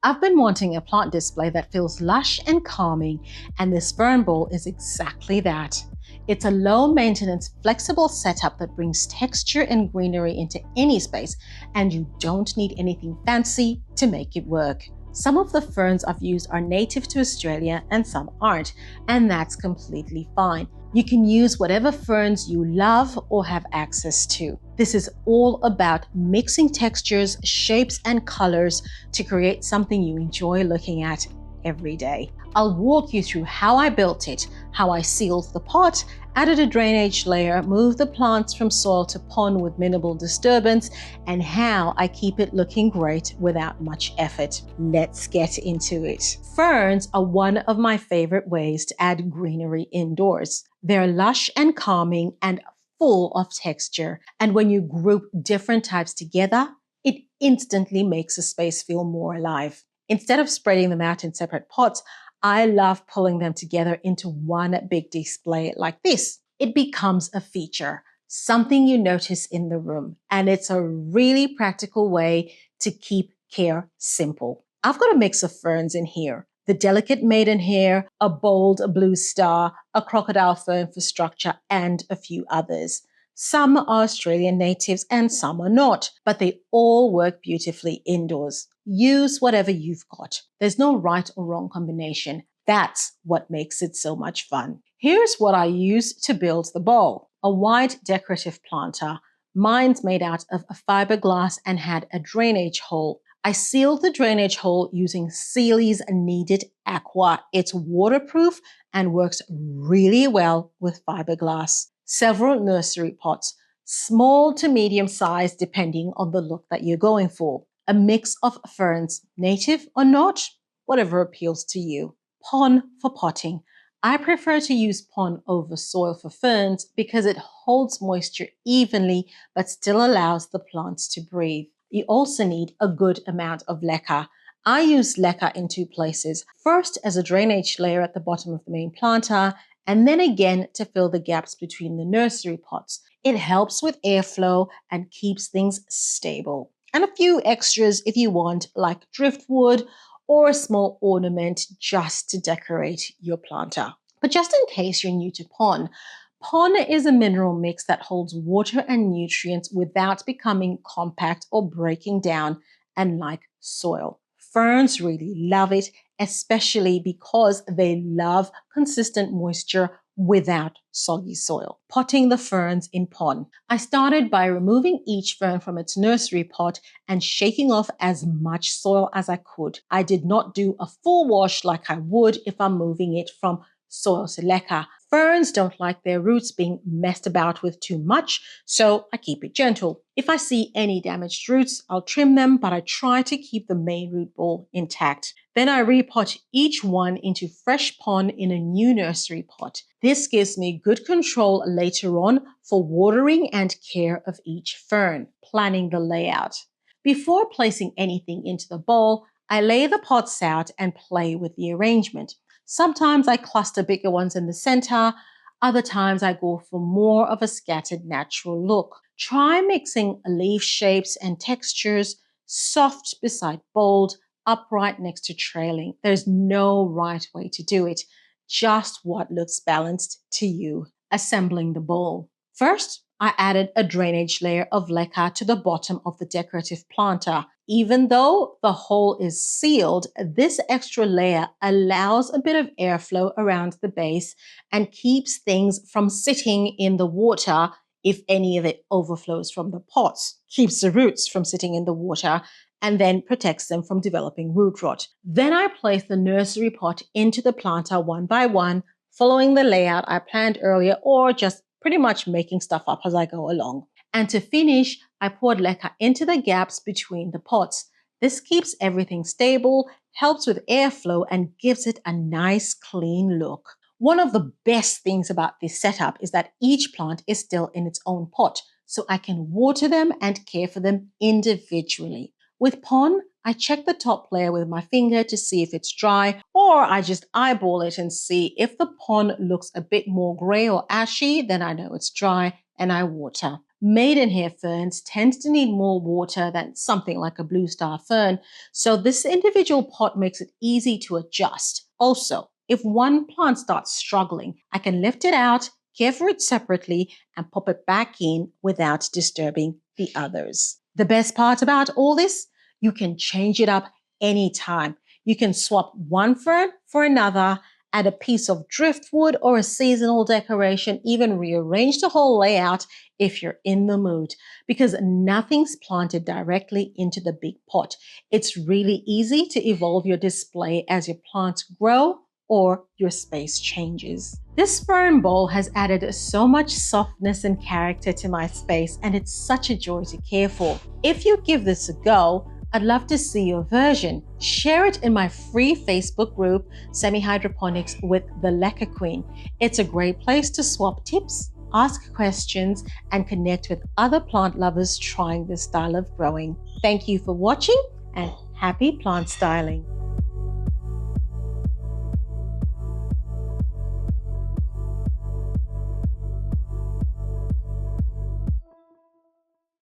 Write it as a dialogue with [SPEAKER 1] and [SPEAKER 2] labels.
[SPEAKER 1] I've been wanting a plant display that feels lush and calming, and this fern bowl is exactly that. It's a low-maintenance, flexible setup that brings texture and greenery into any space, and you don't need anything fancy to make it work. Some of the ferns I've used are native to Australia and some aren't, and that's completely fine. You can use whatever ferns you love or have access to. This is all about mixing textures, shapes, and colors to create something you enjoy looking at every day. I'll walk you through how I built it, how I sealed the pot, added a drainage layer, moved the plants from soil to pond with minimal disturbance, and how I keep it looking great without much effort. Let's get into it. Ferns are one of my favorite ways to add greenery indoors. They're lush and calming and full of texture, and when you group different types together, it instantly makes a space feel more alive. Instead of spreading them out in separate pots, I love pulling them together into one big display like this. It becomes a feature, something you notice in the room, and it's a really practical way to keep care simple. I've got a mix of ferns in here. The delicate maidenhair, a bold blue star, a crocodile fern for structure, and a few others. Some are Australian natives and some are not, but they all work beautifully indoors. Use whatever you've got. There's no right or wrong combination. That's what makes it so much fun. Here's what I used to build the bowl. A wide decorative planter. Mine's made out of a fiberglass and had a drainage hole. I sealed the drainage hole using Sealy's Kneaded Aqua. It's waterproof and works really well with fiberglass. Several nursery pots, small to medium size depending on the look that you're going for. A mix of ferns, native or not, whatever appeals to you. Pon for potting. I prefer to use pon over soil for ferns because it holds moisture evenly but still allows the plants to breathe. You also need a good amount of leca. I use leca in two places. First as a drainage layer at the bottom of the main planter, and then again to fill the gaps between the nursery pots. It helps with airflow and keeps things stable. And a few extras if you want, like driftwood or a small ornament just to decorate your planter. But just in case you're new to pon is a mineral mix that holds water and nutrients without becoming compact or breaking down and like soil. Ferns really love it, especially because they love consistent moisture without soggy soil. Potting the ferns in pon. I started by removing each fern from its nursery pot and shaking off as much soil as I could. I did not do a full wash like I would if I'm moving it from soil to leca. Ferns don't like their roots being messed about with too much, so I keep it gentle. If I see any damaged roots, I'll trim them, but I try to keep the main root ball intact. Then I repot each one into fresh pon in a new nursery pot. This gives me good control later on for watering and care of each fern. Planning the layout. Before placing anything into the bowl, I lay the pots out and play with the arrangement. Sometimes I cluster bigger ones in the center. Other times I go for more of a scattered natural look. Try mixing leaf shapes and textures, soft beside bold, upright next to trailing. There's no right way to do it, just what looks balanced to you. Assembling the bowl. First, I added a drainage layer of leca to the bottom of the decorative planter. Even though the hole is sealed, this extra layer allows a bit of airflow around the base and keeps things from sitting in the water if any of it overflows from the pots. Keeps the roots from sitting in the water and then protects them from developing root rot. Then I place the nursery pot into the planter one by one, following the layout I planned earlier or just pretty much making stuff up as I go along. And to finish, I poured leca into the gaps between the pots. This keeps everything stable, helps with airflow, and gives it a nice clean look. One of the best things about this setup is that each plant is still in its own pot, so I can water them and care for them individually. With pon, I check the top layer with my finger to see if it's dry, or I just eyeball it and see if the pon looks a bit more gray or ashy, then I know it's dry and I water. Maidenhair ferns tend to need more water than something like a blue star fern, so this individual pot makes it easy to adjust. Also, if one plant starts struggling, I can lift it out, care for it separately, and pop it back in without disturbing the others. The best part about all this, you can change it up anytime. You can swap one fern for another, add a piece of driftwood or a seasonal decoration, even rearrange the whole layout if you're in the mood, because nothing's planted directly into the big pot. It's really easy to evolve your display as your plants grow or your space changes. This fern bowl has added so much softness and character to my space, and it's such a joy to care for. If you give this a go, I'd love to see your version. Share it in my free Facebook group, Semi-Hydroponics with the Leca Queen. It's a great place to swap tips, ask questions, and connect with other plant lovers trying this style of growing. Thank you for watching and happy plant styling.